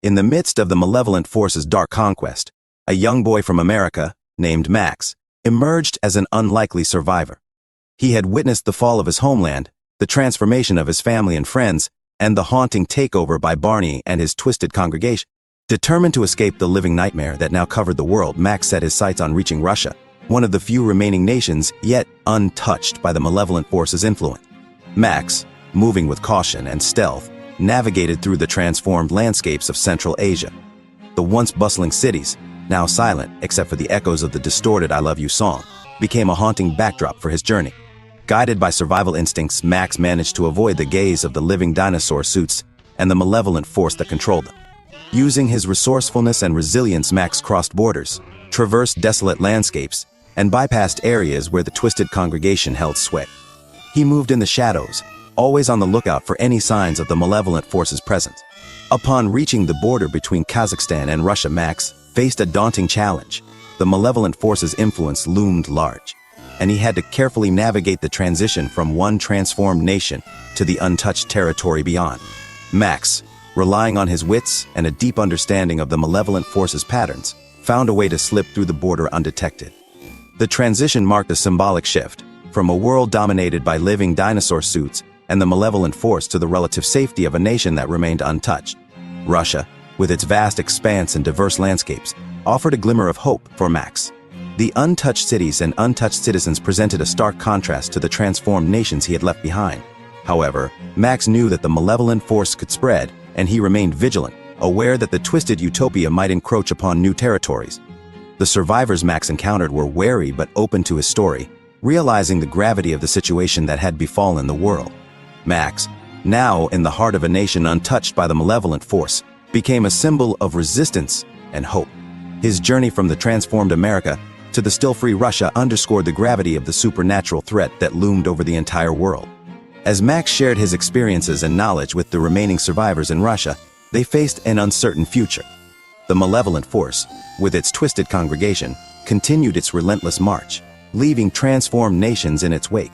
In the midst of the malevolent force's dark conquest, a young boy from America, named Max, emerged as an unlikely survivor. He had witnessed the fall of his homeland, the transformation of his family and friends, and the haunting takeover by Barney and his twisted congregation. Determined to escape the living nightmare that now covered the world, Max set his sights on reaching Russia, one of the few remaining nations yet untouched by the malevolent force's influence. Max, moving with caution and stealth, navigated through the transformed landscapes of Central Asia. The once bustling cities, now silent except for the echoes of the distorted "I Love You" song, became a haunting backdrop for his journey. Guided by survival instincts, Max managed to avoid the gaze of the living dinosaur suits and the malevolent force that controlled them. Using his resourcefulness and resilience, Max crossed borders, traversed desolate landscapes, and bypassed areas where the twisted congregation held sway. He moved in the shadows, always on the lookout for any signs of the malevolent force's presence. Upon reaching the border between Kazakhstan and Russia, Max faced a daunting challenge. The malevolent force's influence loomed large, and he had to carefully navigate the transition from one transformed nation to the untouched territory beyond. Max, relying on his wits and a deep understanding of the malevolent force's patterns, found a way to slip through the border undetected. The transition marked a symbolic shift, from a world dominated by living dinosaur suits and the malevolent force to the relative safety of a nation that remained untouched. Russia, with its vast expanse and diverse landscapes, offered a glimmer of hope for Max. The untouched cities and untouched citizens presented a stark contrast to the transformed nations he had left behind. However, Max knew that the malevolent force could spread, and he remained vigilant, aware that the twisted utopia might encroach upon new territories. The survivors Max encountered were wary but open to his story, realizing the gravity of the situation that had befallen the world. Max, now in the heart of a nation untouched by the malevolent force, became a symbol of resistance and hope. His journey from the transformed America to the still-free Russia underscored the gravity of the supernatural threat that loomed over the entire world. As Max shared his experiences and knowledge with the remaining survivors in Russia, they faced an uncertain future. The malevolent force, with its twisted congregation, continued its relentless march, leaving transformed nations in its wake.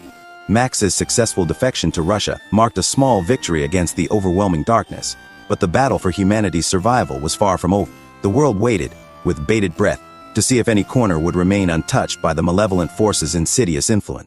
Max's successful defection to Russia marked a small victory against the overwhelming darkness, but the battle for humanity's survival was far from over. The world waited, with bated breath, to see if any corner would remain untouched by the malevolent force's insidious influence.